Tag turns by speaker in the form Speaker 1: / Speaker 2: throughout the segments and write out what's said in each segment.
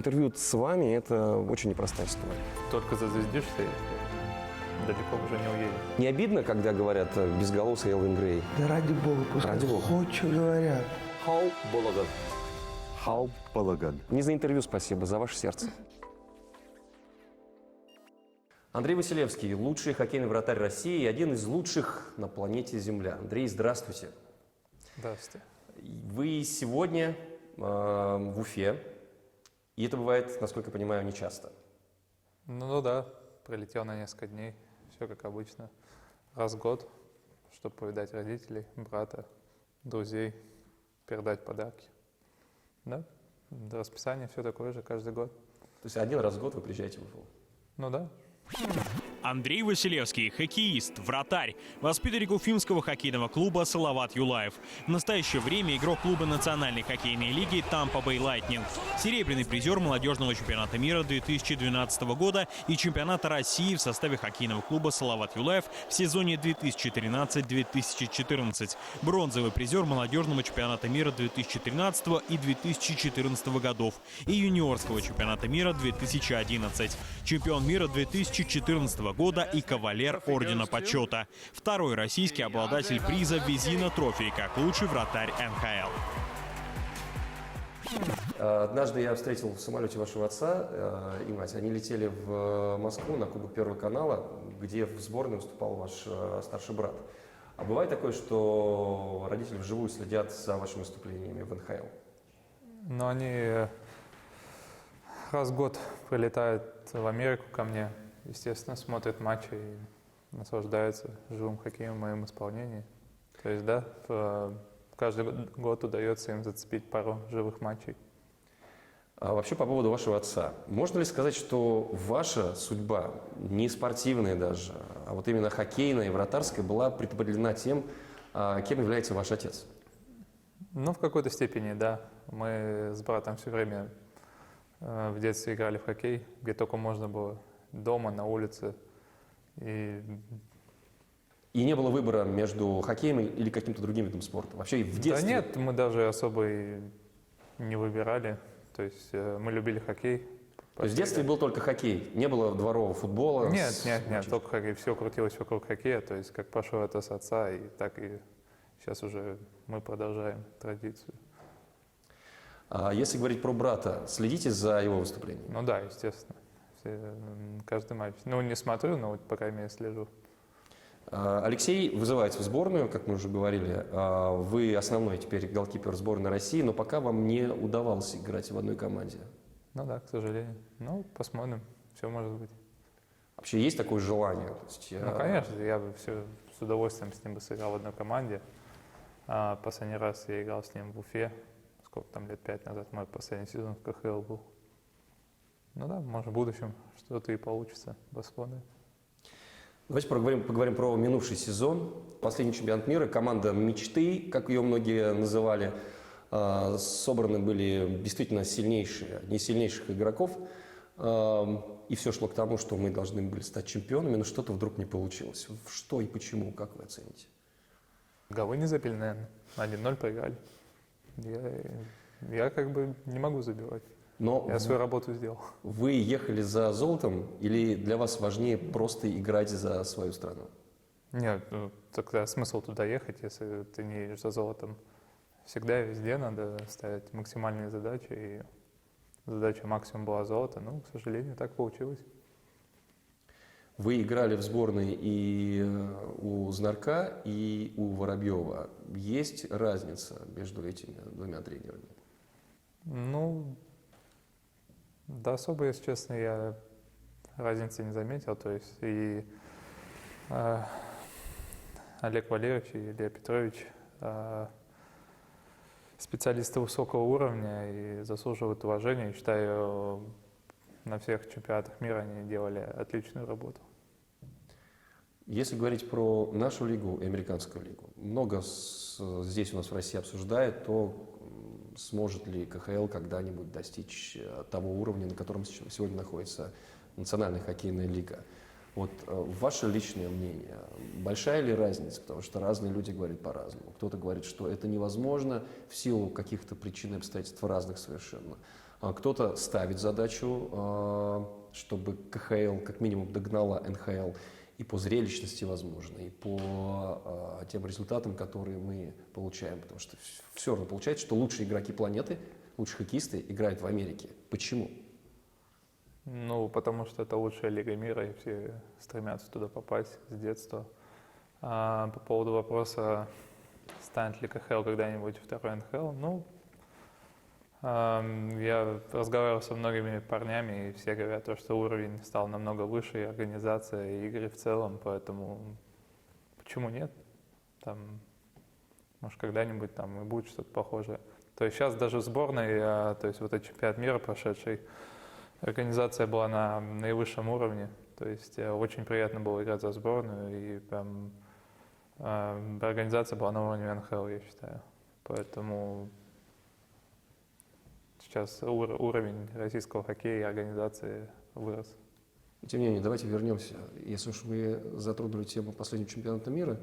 Speaker 1: Интервью с вами – это очень непростая история.
Speaker 2: Только зазвездишься, и далеко уже не уедешь.
Speaker 1: Не обидно, когда говорят безголосый Элвин Грей?
Speaker 3: Да ради бога, пускай
Speaker 1: Ради бога.
Speaker 3: хоть что говорят.
Speaker 1: Хау Балаган.
Speaker 4: Хау Балаган.
Speaker 1: Не за интервью спасибо, за ваше сердце. Андрей Василевский – лучший хоккейный вратарь России и один из лучших на планете Земля. Андрей, здравствуйте.
Speaker 2: Здравствуйте.
Speaker 1: Вы сегодня в Уфе, и это бывает, насколько я понимаю, нечасто.
Speaker 2: Ну да, прилетел на несколько дней, все как обычно. Раз в год, чтобы повидать родителей, брата, друзей, передать подарки. Да, расписание все такое же каждый год.
Speaker 1: То есть один раз в год вы приезжаете в Уфу?
Speaker 2: Ну да.
Speaker 5: Андрей Василевский, хоккеист, вратарь, воспитанник уфимского хоккейного клуба «Салават Юлаев». В настоящее время игрок клуба Национальной хоккейной лиги «Тампа Бэй Лайтнинг». Серебряный призер молодежного чемпионата мира 2012 года и чемпионата России в составе хоккейного клуба «Салават Юлаев» в сезоне 2013-2014. Бронзовый призер молодежного чемпионата мира 2013 и 2014 годов и юниорского чемпионата мира 2011. Чемпион мира 2014 года и кавалер Ордена Почета. Второй российский обладатель приза Визина Трофи как лучший вратарь НХЛ.
Speaker 1: Однажды я встретил в самолете вашего отца и мать. Они летели в Москву на Кубок Первого канала, где в сборной выступал ваш старший брат. А бывает такое, что родители вживую следят за вашими выступлениями в НХЛ?
Speaker 2: Но они раз в год прилетают в Америку ко мне. Естественно, смотрят матчи и наслаждаются живым хоккеем в моем исполнении. То есть, да, каждый год удается им зацепить пару живых матчей.
Speaker 1: А вообще по поводу вашего отца. Можно ли сказать, что ваша судьба, не спортивная даже, а вот именно хоккейная и вратарская, была предопределена тем, кем является ваш отец?
Speaker 2: Ну, в какой-то степени, да. Мы с братом все время в детстве играли в хоккей, где только можно было. Дома, на улице. И
Speaker 1: не было выбора между хоккеем или каким-то другим видом спорта? Вообще в детстве?
Speaker 2: Да нет, мы даже особо и не выбирали. То есть мы любили хоккей.
Speaker 1: То есть в детстве был только хоккей? Не было дворового футбола?
Speaker 2: Нет, только хоккей. Все крутилось вокруг хоккея. То есть как пошел это с отца, и так и сейчас уже мы продолжаем традицию.
Speaker 1: А если говорить про брата, следите за его выступлением?
Speaker 2: Ну да, естественно. Каждый матч. Ну, не смотрю, но, по крайней мере, слежу.
Speaker 1: Алексей вызывается в сборную, как мы уже говорили. Вы основной теперь голкипер сборной России, но пока вам не удавалось играть в одной команде.
Speaker 2: Ну да, к сожалению. Ну, посмотрим. Все может быть.
Speaker 1: Вообще есть такое желание? То есть,
Speaker 2: Ну, конечно, я бы все с удовольствием с ним бы сыграл в одной команде. Последний раз я играл с ним в Уфе. Сколько там, лет 5 назад, мой последний сезон в КХЛ был. Ну да, может, в будущем что-то и получится. Посмотрим.
Speaker 1: Давайте поговорим про минувший сезон. Последний чемпионат мира, команда мечты, как ее многие называли. Собраны были действительно сильнейшие, не сильнейших игроков. И все шло к тому, что мы должны были стать чемпионами, но что-то вдруг не получилось. Что и почему, как вы оцените?
Speaker 2: Голы не забили, наверное. 1-0 проиграли. Я как бы не могу забивать.
Speaker 1: Но
Speaker 2: я свою работу сделал.
Speaker 1: Вы ехали за золотом или для вас важнее просто играть за свою страну?
Speaker 2: Нет, ну, тогда смысл туда ехать, если ты не едешь за золотом. Всегда и везде надо ставить максимальные задачи. И задача максимум была золото, но, к сожалению, так получилось.
Speaker 1: Вы играли в сборной и у Знарка, и у Воробьева. Есть разница между этими двумя тренерами?
Speaker 2: Ну, да особо, если честно, я разницы не заметил. То есть и Олег Валерьевич и Илья Петрович специалисты высокого уровня и заслуживают уважения. И считаю, на всех чемпионатах мира они делали отличную работу.
Speaker 1: Если говорить про нашу лигу и американскую лигу, много здесь у нас в России обсуждает то, сможет ли КХЛ когда-нибудь достичь того уровня, на котором сегодня находится Национальная хоккейная лига. Вот ваше личное мнение, большая ли разница, потому что разные люди говорят по-разному. Кто-то говорит, что это невозможно в силу каких-то причин и обстоятельств разных совершенно. Кто-то ставит задачу, чтобы КХЛ как минимум догнала НХЛ и по зрелищности, возможно, и по тем результатам, которые мы получаем. Потому что все равно получается, что лучшие игроки планеты, лучшие хоккеисты играют в Америке. Почему?
Speaker 2: Ну, потому что это лучшая лига мира, и все стремятся туда попасть с детства. А по поводу вопроса, станет ли КХЛ когда-нибудь второй НХЛ, ну, я разговаривал со многими парнями, и все говорят, что уровень стал намного выше, и организация, и игры в целом, поэтому почему нет? Там, может, когда-нибудь там и будет что-то похожее. То есть сейчас даже в сборной, то есть вот этот чемпионат мира прошедший, организация была на наивысшем уровне, то есть очень приятно было играть за сборную, и прям организация была на уровне НХЛ, я считаю. Поэтому сейчас уровень российского хоккея и организации вырос.
Speaker 1: Тем не менее, давайте вернемся. Если уж вы затронули тему последнего чемпионата мира,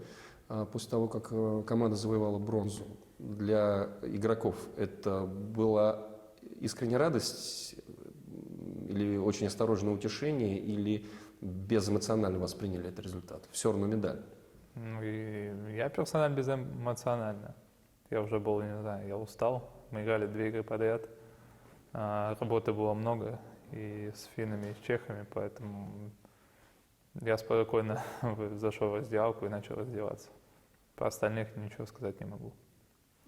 Speaker 1: после того, как команда завоевала бронзу, для игроков это была искренняя радость или очень осторожное утешение, или безэмоционально восприняли этот результат? Все равно медаль.
Speaker 2: Ну, и я персонально безэмоционально. Я уже был, не знаю, я устал. Мы играли 2 игры подряд. Работы было много и с финнами, и с чехами, поэтому я спокойно зашел в раздевалку и начал раздеваться. Про остальных ничего сказать не могу.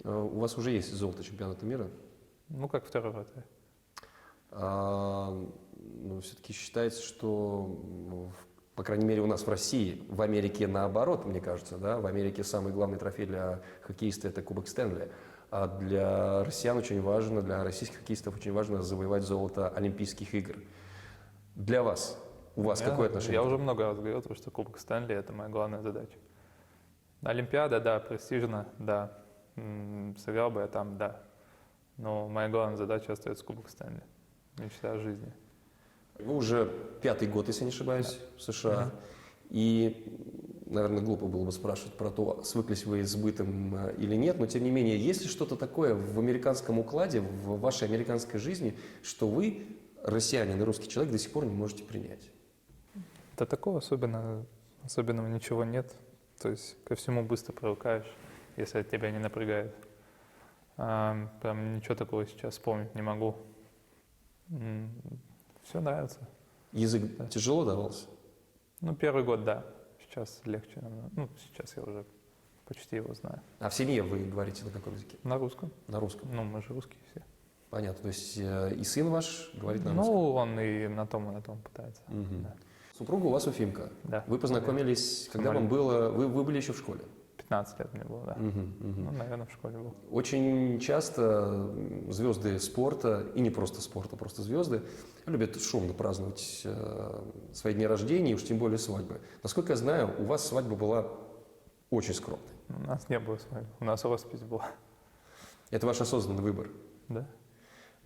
Speaker 1: У вас уже есть золото чемпионата мира?
Speaker 2: Ну, как второй вратарь.
Speaker 1: Но все-таки считается, что, по крайней мере, у нас в России, в Америке наоборот, мне кажется, да, в Америке самый главный трофей для хоккеиста – это Кубок Стэнли. А для россиян очень важно, для российских хоккеистов очень важно завоевать золото Олимпийских игр. Для вас, у вас какое отношение?
Speaker 2: Я уже много раз говорил, что Кубок Стэнли – это моя главная задача. Олимпиада, да, престижно, да. Сыграл бы я там, да. Но моя главная задача остается Кубок Стэнли. Мечта жизни.
Speaker 1: Вы уже 5-й год, если не ошибаюсь, в США. И, наверное, глупо было бы спрашивать про то, свыклись вы с бытом или нет, но, тем не менее, есть ли что-то такое в американском укладе, в вашей американской жизни, что вы, россиянин и русский человек, до сих пор не можете принять?
Speaker 2: Да такого особенного ничего нет. То есть ко всему быстро привыкаешь, если это тебя не напрягает. Прям ничего такого сейчас вспомнить не могу. Все нравится.
Speaker 1: Язык тяжело давался?
Speaker 2: Ну, первый год, да. Сейчас легче намного. Ну, сейчас я уже почти его знаю.
Speaker 1: А в семье вы говорите на каком языке?
Speaker 2: На русском.
Speaker 1: На русском.
Speaker 2: Ну, мы же русские все.
Speaker 1: Понятно. То есть и сын ваш говорит на русском?
Speaker 2: Ну, он и на том пытается.
Speaker 1: Мгм.
Speaker 2: Да.
Speaker 1: Супруга у вас уфимка.
Speaker 2: Да.
Speaker 1: Вы познакомились, когда вам было... Вы были еще в школе?
Speaker 2: 15 лет мне было, да. Ну, наверное, в школе был.
Speaker 1: Очень часто звезды спорта, и не просто спорта, просто звезды, любят шумно праздновать свои дни рождения, и уж тем более свадьбы. Насколько я знаю, у вас свадьба была очень скромной.
Speaker 2: У нас не было свадьбы, у нас роспись была.
Speaker 1: Это ваш осознанный выбор.
Speaker 2: Да?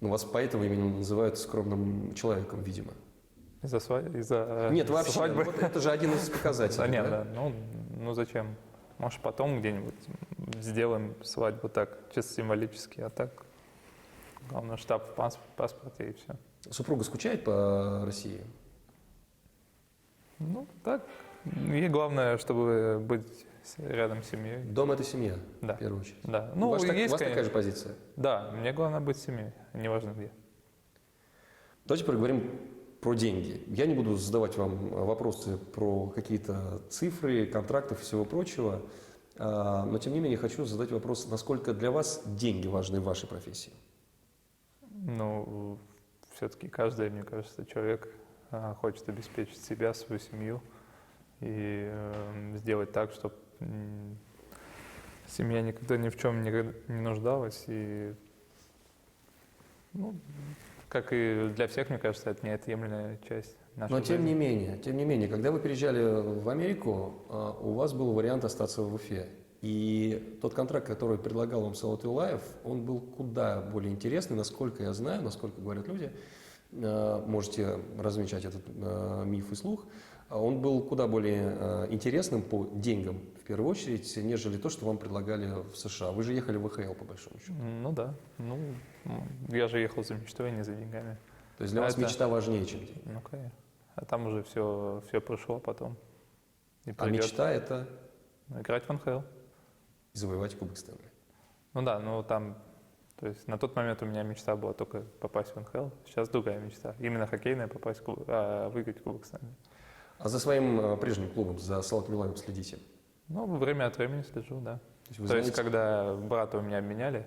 Speaker 1: Но вас поэтому именно называют скромным человеком, видимо.
Speaker 2: Из-за свадьбы? Из-за
Speaker 1: Нет, вообще,
Speaker 2: свадьбы?
Speaker 1: вот это же один из показателей.
Speaker 2: Да нет,
Speaker 1: да?
Speaker 2: да. Ну зачем? Может, потом где-нибудь сделаем свадьбу так, чисто символически, а так главное штамп в паспорте и все.
Speaker 1: Супруга скучает по России?
Speaker 2: Ну, так. Ей главное, чтобы быть рядом с семьей.
Speaker 1: Дом – это семья,
Speaker 2: Да.
Speaker 1: в первую очередь.
Speaker 2: Да.
Speaker 1: у
Speaker 2: Ну,
Speaker 1: вас,
Speaker 2: есть,
Speaker 1: у вас
Speaker 2: конечно.
Speaker 1: такая же позиция?
Speaker 2: Да, мне главное быть с семьей, неважно где.
Speaker 1: Давайте поговорим про деньги. Я не буду задавать вам вопросы про какие-то цифры, контрактов и всего прочего, но тем не менее хочу задать вопрос, насколько для вас деньги важны в вашей профессии?
Speaker 2: Ну, все-таки каждый, мне кажется, человек хочет обеспечить себя, свою семью и сделать так, чтобы семья никогда ни в чем не нуждалась. И, ну, как и для всех, мне кажется, это неотъемлемая часть нашей
Speaker 1: Но
Speaker 2: жизни.
Speaker 1: тем не менее, когда вы переезжали в Америку, у вас был вариант остаться в Уфе. И тот контракт, который предлагал вам Салават Юлаев, он был куда более интересный, насколько я знаю, насколько говорят люди. Можете развенчать этот миф и слух. он был куда более интересным по деньгам, в первую очередь, нежели то, что вам предлагали в США. Вы же ехали в ВХЛ, по большому счету.
Speaker 2: Ну да. Ну, я же ехал за мечтой, а не за деньгами.
Speaker 1: То есть для вас
Speaker 2: Это-
Speaker 1: мечта важнее, чем деньги.
Speaker 2: Ну, конечно. А там уже все пришло потом. И
Speaker 1: А
Speaker 2: придет.
Speaker 1: мечта – это
Speaker 2: Играть в НХЛ.
Speaker 1: завоевать Кубок Стэнли.
Speaker 2: Ну да, ну там, то есть на тот момент у меня мечта была только попасть в НХЛ. Сейчас другая мечта. Именно хоккейная, выиграть Кубок Стэнли.
Speaker 1: А за своим прежним клубом, за Салават Юлаевым следите?
Speaker 2: Ну, время от времени слежу, да.
Speaker 1: То есть вы
Speaker 2: То есть,
Speaker 1: знаете-
Speaker 2: когда брата у меня обменяли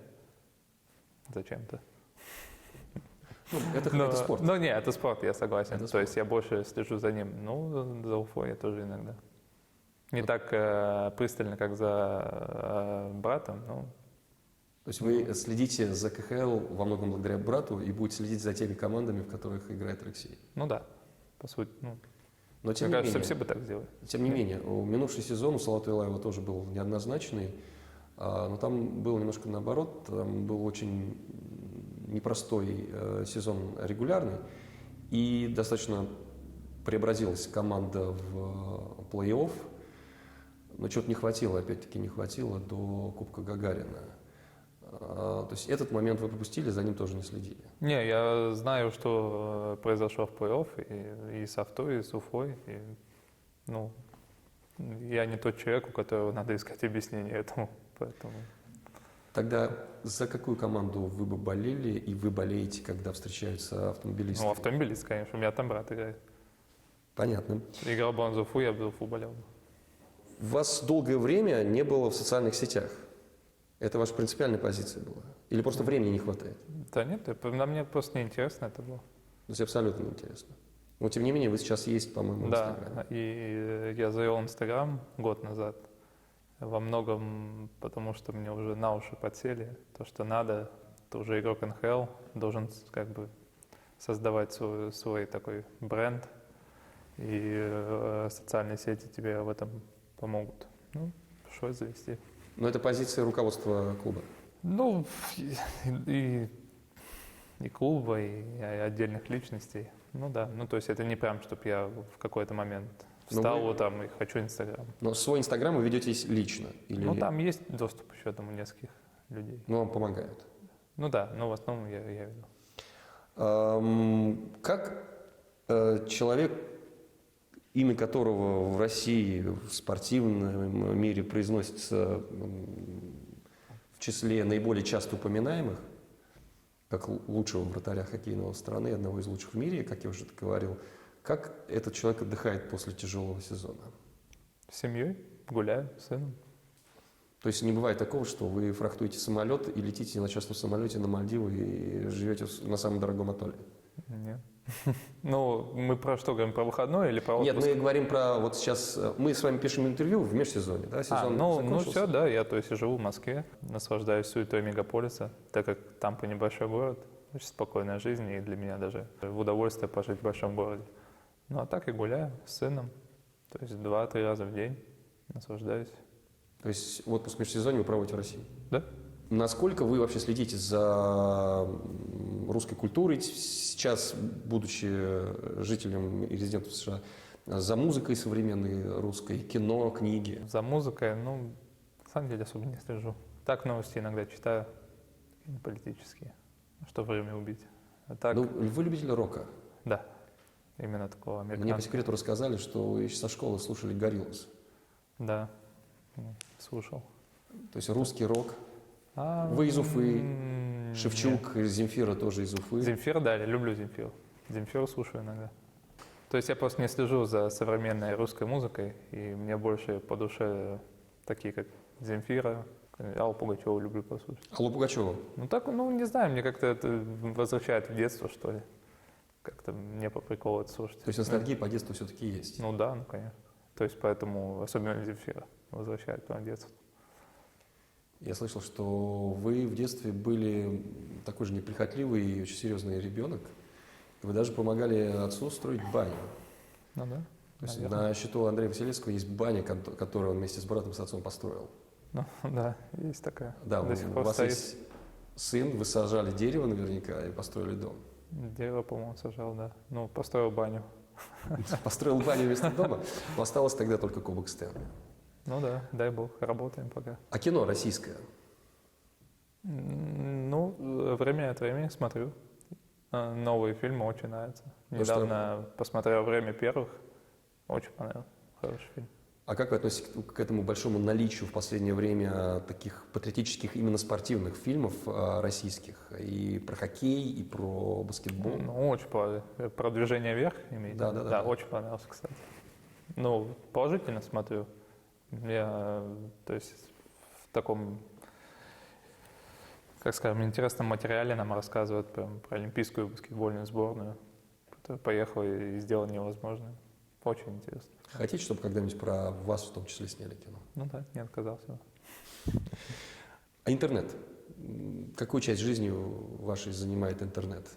Speaker 2: зачем-то.
Speaker 1: Ну, это спорт.
Speaker 2: Ну, не, это спорт, я согласен.
Speaker 1: Это
Speaker 2: То
Speaker 1: спорт.
Speaker 2: есть я больше слежу за ним. Ну, за Уфой я тоже иногда. Не так пристально, как за братом, но
Speaker 1: То есть вы следите за КХЛ во многом благодаря брату и будете следить за теми командами, в которых играет Алексей.
Speaker 2: ну да, по сути. Ну,
Speaker 1: Но тем
Speaker 2: мне
Speaker 1: не
Speaker 2: кажется,
Speaker 1: менее,
Speaker 2: все бы так сделали.
Speaker 1: тем не менее, минувший сезон у Салавата Юлаева тоже был неоднозначный, но там было немножко наоборот, там был очень непростой сезон регулярный, и достаточно преобразилась команда в плей-офф, но чего-то не хватило, опять-таки не хватило до Кубка Гагарина. То есть этот момент вы пропустили, за ним тоже не следили.
Speaker 2: Не, я знаю, что произошло в плей-офф и с Авто, и с Уфой. И, ну, я не тот человек, у которого надо искать объяснение этому. Поэтому...
Speaker 1: Тогда за какую команду вы бы болели и вы болеете, когда встречаются автомобилисты?
Speaker 2: Ну, автомобилист, конечно, у меня там брат играет.
Speaker 1: Понятно.
Speaker 2: Играл бы он за Уфу, я бы за Уфу болел.
Speaker 1: У вас долгое время не было в социальных сетях. Это ваша принципиальная позиция была? Или просто времени не хватает?
Speaker 2: Да нет, на мне просто неинтересно это было.
Speaker 1: То есть абсолютно неинтересно. Но тем не менее вы сейчас есть, по-моему, в
Speaker 2: Да,
Speaker 1: Инстаграме.
Speaker 2: и я завел Инстаграм год назад. Во многом потому, что мне уже на уши подсели. То, что надо, ты уже игрок НХЛ, должен как бы создавать свой такой бренд. И социальные сети тебе в этом помогут. Ну, пришлось завести.
Speaker 1: Но это позиция руководства клуба.
Speaker 2: Ну, и клуба, и отдельных личностей. Ну да, ну то есть это не прям, чтобы я в какой-то момент встал
Speaker 1: вы-
Speaker 2: вот там и хочу Инстаграм.
Speaker 1: Но свой Инстаграм вы ведете лично? Или...
Speaker 2: Ну там есть доступ еще там у нескольких людей.
Speaker 1: Ну, вам помогают.
Speaker 2: Ну да, но в основном я веду.
Speaker 1: Как человек, имя которого в России в спортивном мире произносится в числе наиболее часто упоминаемых, как лучшего вратаря хоккейного страны, одного из лучших в мире, как я уже говорил, как этот человек отдыхает после тяжелого сезона?
Speaker 2: С семьей гуляю, с сыном.
Speaker 1: То есть не бывает такого, что вы фрахтуете самолет и летите на частном самолете на Мальдивы и живете на самом дорогом атолле?
Speaker 2: Нет. Ну, мы про что говорим, про выходной или про отпуск?
Speaker 1: Нет, мы говорим про вот сейчас, мы с вами пишем интервью в межсезонье, да, сезон
Speaker 2: ну
Speaker 1: закончился.
Speaker 2: все, да, я то есть живу в Москве, наслаждаюсь суетой мегаполиса, так как Тампа небольшой город, очень спокойная жизнь, и для меня даже в удовольствие пожить в большом городе. Ну а так и гуляю с сыном, то есть 2-3 раза в день наслаждаюсь.
Speaker 1: То есть отпуск в межсезонье вы проводите в России?
Speaker 2: Да?
Speaker 1: Насколько вы вообще следите за русской культурой сейчас, будучи жителем и резидентом США, за музыкой современной русской, кино, книги?
Speaker 2: За музыкой, ну, на самом деле особо не слежу. Так новости иногда читаю, политические, чтобы время убить. А так,
Speaker 1: Ну, вы любитель рока.
Speaker 2: да, именно такого
Speaker 1: Мне по
Speaker 2: американского.
Speaker 1: секрету рассказали, что вы еще со школы слушали Gorillaz.
Speaker 2: Да, слушал.
Speaker 1: То есть русский рок.
Speaker 2: А,
Speaker 1: Вы из Уфы,
Speaker 2: м,
Speaker 1: Шевчук, Земфира тоже из Уфы.
Speaker 2: Земфир, да, я люблю Земфир. Земфир слушаю иногда. То есть я просто не слежу за современной русской музыкой, и мне больше по душе такие, как Земфира, Аллу Пугачеву люблю послушать.
Speaker 1: Аллу Пугачеву.
Speaker 2: Ну так, ну не знаю, мне как-то это возвращает в детство, что ли. Как-то мне по приколу это слушать.
Speaker 1: То есть ностальгия по детству все-таки есть.
Speaker 2: Ну да, ну конечно. То есть поэтому, особенно Земфира, возвращает прям детство.
Speaker 1: Я слышал, что вы в детстве были такой же неприхотливый и очень серьезный ребенок. Вы даже помогали отцу строить баню.
Speaker 2: Ну да,
Speaker 1: То есть
Speaker 2: наверное.
Speaker 1: на счету Андрея Василевского есть баня, которую он вместе с братом и с отцом построил.
Speaker 2: Ну да, есть такая.
Speaker 1: Да,
Speaker 2: До сих
Speaker 1: у
Speaker 2: пор
Speaker 1: вас
Speaker 2: стоит.
Speaker 1: есть сын, вы сажали дерево наверняка и построили дом.
Speaker 2: Дерево, по-моему, сажал, да. Ну, построил баню.
Speaker 1: Построил баню вместо дома. Но осталось тогда только Кубок Стэнли.
Speaker 2: Ну да, дай бог, работаем пока.
Speaker 1: А кино российское?
Speaker 2: Ну, время от времени смотрю. Новые фильмы очень нравятся.
Speaker 1: Ну что?
Speaker 2: Недавно посмотрел «Время первых». Очень понравился. Хороший фильм.
Speaker 1: А как вы относитесь к этому большому наличию в последнее время таких патриотических, именно спортивных фильмов российских? И про хоккей, и про баскетбол?
Speaker 2: Ну, очень понравилось. Про «Движение вверх» имеете?
Speaker 1: Да.
Speaker 2: Очень понравился, кстати. Ну, положительно смотрю. Я, то есть, в таком, как скажем, интересном материале нам рассказывают прям про олимпийскую баскетбольную сборную, которая поехала и сделала невозможное. Очень интересно.
Speaker 1: Хотите, чтобы когда-нибудь про вас в том числе сняли кино?
Speaker 2: Ну да, не отказался.
Speaker 1: А интернет? Какую часть жизни вашей занимает интернет?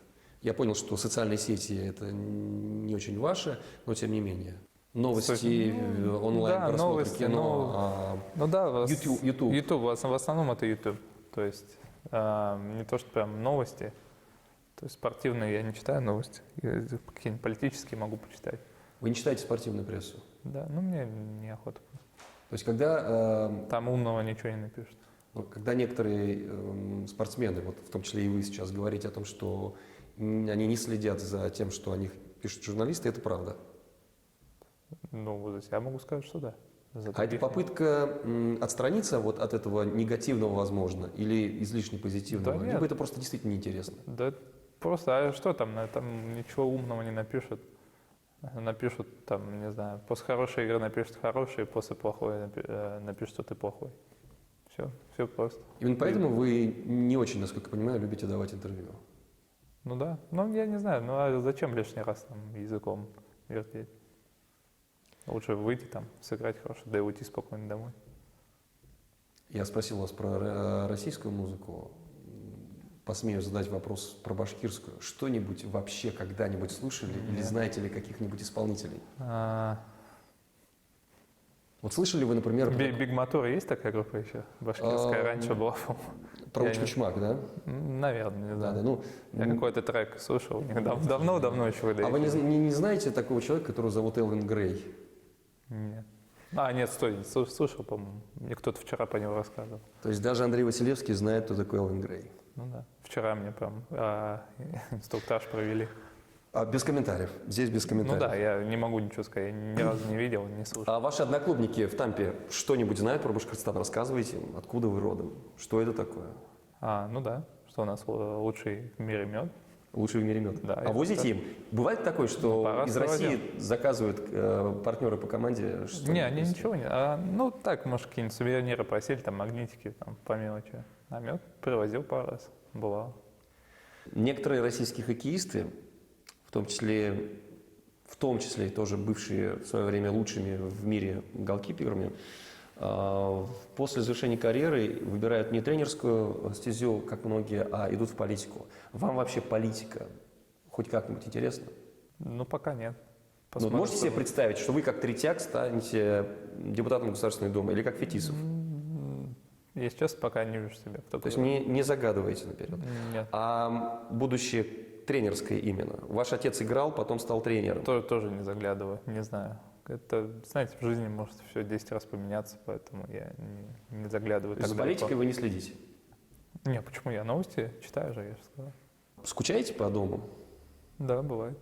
Speaker 1: Я понял, что социальные сети – это не очень ваше, но тем не менее. Новости, онлайн,
Speaker 2: да,
Speaker 1: просмотр
Speaker 2: новости,
Speaker 1: кино,
Speaker 2: Ну да,
Speaker 1: YouTube.
Speaker 2: YouTube, в основном это YouTube. То есть не то, что прям новости. То есть спортивные я не читаю новости. Я какие-нибудь политические могу почитать.
Speaker 1: Вы не читаете спортивную прессу?
Speaker 2: Да, ну мне неохота.
Speaker 1: То есть когда,
Speaker 2: Там умного ничего не напишут.
Speaker 1: когда некоторые спортсмены, вот в том числе и вы сейчас говорите о том, что они не следят за тем, что о них пишут журналисты, это правда?
Speaker 2: Ну, за себя могу сказать, что да. За
Speaker 1: А это
Speaker 2: других нет.
Speaker 1: попытка отстраниться вот от этого негативного, возможно, или излишне позитивного?
Speaker 2: Да нет.
Speaker 1: Либо это просто действительно неинтересно?
Speaker 2: Да просто, а что там? Там ничего умного не напишут. Напишут там, не знаю, после хорошей игры напишут хороший, после плохой напишут, что ты плохой. Все просто.
Speaker 1: Именно поэтому вы не очень, насколько я понимаю, любите давать интервью.
Speaker 2: Ну да. Ну, я не знаю, ну а зачем лишний раз там языком вертеть? Лучше выйти там, сыграть хорошо, да и уйти спокойно домой.
Speaker 1: Я спросил вас про российскую музыку. Посмею задать вопрос про башкирскую. Что-нибудь вообще когда-нибудь слушали или
Speaker 2: Нет.
Speaker 1: знаете ли каких-нибудь исполнителей?
Speaker 2: А,
Speaker 1: Вот слышали вы, например,
Speaker 2: Биг Мотор есть такая группа еще? Башкирская раньше была.
Speaker 1: про
Speaker 2: я не-
Speaker 1: Учмучмак, да?
Speaker 2: Наверное, не
Speaker 1: Да,
Speaker 2: знаю.
Speaker 1: да. Ну,
Speaker 2: Я какой-то трек слушал у них давно еще выдали.
Speaker 1: а вы не знаете такого человека, которого зовут Элвин Грей?
Speaker 2: Нет. Нет, стой, слушал, по-моему. Мне кто-то вчера по нему рассказывал.
Speaker 1: То есть даже Андрей Василевский знает, кто такой Элвин Грей.
Speaker 2: Ну да. Вчера мне прям инструктаж провели.
Speaker 1: А без комментариев. Здесь без
Speaker 2: Ну
Speaker 1: комментариев.
Speaker 2: да, я не могу ничего сказать, я ни разу не видел, не слушал.
Speaker 1: А ваши одноклубники в Тампе что-нибудь знают про Башкортостан? Рассказывайте им, откуда вы родом, что это такое?
Speaker 2: Ну да, что у нас лучший в мире мед.
Speaker 1: Лучший в мире мед.
Speaker 2: Да,
Speaker 1: А
Speaker 2: это
Speaker 1: возите им? Бывает такое, что
Speaker 2: пару
Speaker 1: из
Speaker 2: раз
Speaker 1: России заказывают партнеры по команде? что-нибудь?
Speaker 2: Не, они ничего не. Ну так, может, какие-нибудь сувениры просили, там магнитики, там по мелочи. А мед привозил пару раз, бывало.
Speaker 1: Некоторые российские хоккеисты, в том числе и тоже бывшие в свое время лучшими в мире голкиперами, после завершения карьеры выбирают не тренерскую стезю, как многие, а идут в политику. Вам вообще политика хоть как-нибудь интересна?
Speaker 2: Ну пока нет.
Speaker 1: Ну,
Speaker 2: Посмотрим,
Speaker 1: можете себе
Speaker 2: что
Speaker 1: представить, что вы как Третьяк станете депутатом Государственной Думы или как Фетисов?
Speaker 2: будет. Если честно, пока не вижу себя.
Speaker 1: То есть не загадываете наперед.
Speaker 2: Нет.
Speaker 1: А будущее тренерское именно? Ваш отец играл, потом стал тренером.
Speaker 2: Тоже не заглядываю, не знаю. Это, знаете, в жизни может все 10 раз поменяться, поэтому я не заглядываю
Speaker 1: То
Speaker 2: так
Speaker 1: есть за
Speaker 2: далеко.
Speaker 1: политикой вы не следите?
Speaker 2: Не, почему? Я новости читаю же, я же сказал.
Speaker 1: Скучаете по дому?
Speaker 2: Да, бывает.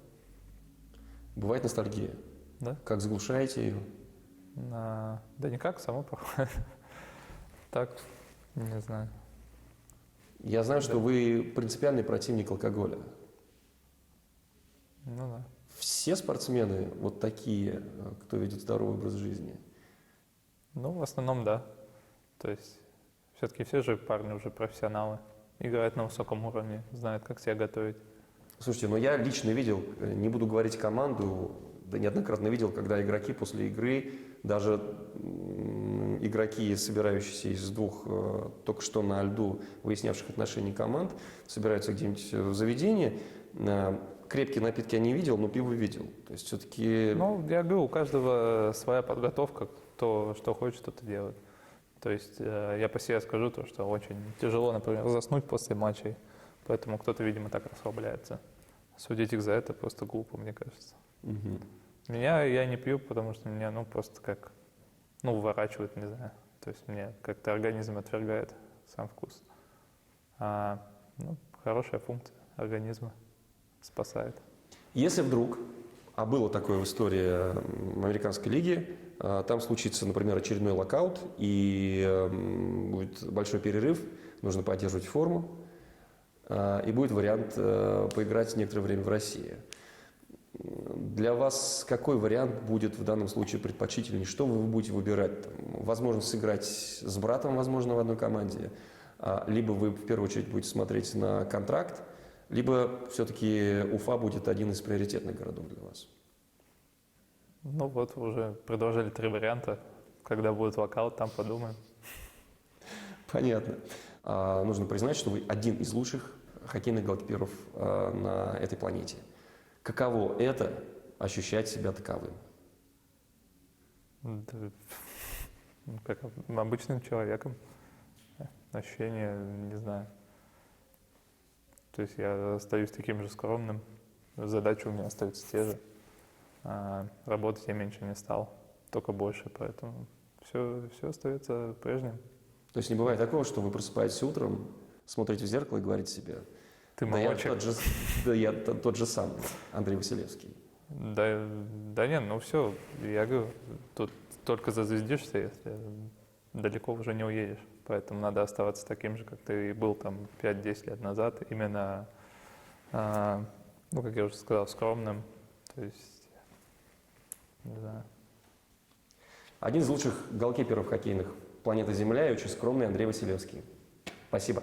Speaker 1: Бывает ностальгия?
Speaker 2: Да.
Speaker 1: Как заглушаете ее?
Speaker 2: Да никак, само проходит. Так, не знаю.
Speaker 1: Я знаю, что вы принципиальный противник алкоголя.
Speaker 2: Ну да.
Speaker 1: Все спортсмены вот такие, кто ведет здоровый образ жизни?
Speaker 2: Ну, в основном, да. То есть, все-таки все же парни уже профессионалы. Играют на высоком уровне, знают, как себя готовить.
Speaker 1: Слушайте, но я лично видел, не буду говорить команду, да неоднократно видел, когда игроки после игры, даже игроки, собирающиеся из двух только что на льду выяснявших отношения команд, собираются где-нибудь в заведении. Крепкие напитки я не видел, но пиво видел. То есть все-таки...
Speaker 2: Ну, я говорю, у каждого своя подготовка, кто что хочет, что-то делает. То есть я по себе скажу то, что очень тяжело, например, заснуть после матчей, поэтому кто-то, видимо, так расслабляется. Судить их за это просто глупо, мне кажется.
Speaker 1: Мгм.
Speaker 2: Я не пью, потому что меня, просто как, уворачивает, не знаю. То есть мне как-то организм отвергает сам вкус. Хорошая функция организма, спасает.
Speaker 1: Если вдруг, а было такое в истории американской лиги, там случится, например, очередной локаут, и будет большой перерыв, нужно поддерживать форму, и будет вариант поиграть некоторое время в России. Для вас какой вариант будет в данном случае предпочтительнее? Что вы будете выбирать? Возможность сыграть с братом, возможно, в одной команде, либо вы в первую очередь будете смотреть на контракт, либо все-таки Уфа будет один из приоритетных городов для вас?
Speaker 2: Уже предложили 3 варианта. Когда будет локаут, там подумаем.
Speaker 1: Понятно. Нужно признать, что вы один из лучших хоккейных голкиперов на этой планете. Каково это — ощущать себя таковым?
Speaker 2: Как обычным человеком. Ощущение, не знаю. То есть я остаюсь таким же скромным. Задачи у меня остаются те же. Работать я меньше не стал, только больше, поэтому все остается прежним.
Speaker 1: То есть не бывает такого, что вы просыпаетесь утром, смотрите в зеркало и говорите себе:
Speaker 2: Ты
Speaker 1: да я
Speaker 2: молодчик.
Speaker 1: я тот же самый, Андрей Василевский.
Speaker 2: Да нет, все, я говорю, тут только зазвездишься, если далеко уже не уедешь. Поэтому надо оставаться таким же, как ты был там 5-10 лет назад, именно, как я уже сказал, скромным, то есть, не знаю.
Speaker 1: Один из лучших голкиперов хоккейных планеты Земля и очень скромный Андрей Василевский. Спасибо.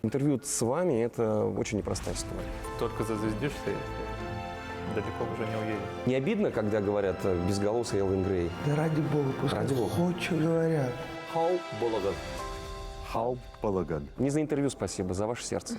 Speaker 6: Интервью с вами – это очень непростая история.
Speaker 2: Только зазвездишься, если далеко уже не уедешь.
Speaker 6: Не обидно, когда говорят безголосый Элвин Грей?
Speaker 3: Да ради бога, пускай
Speaker 6: Ради бога.
Speaker 3: хоть что говорят.
Speaker 4: Хау Балаган.
Speaker 6: Не за интервью спасибо, за ваше сердце.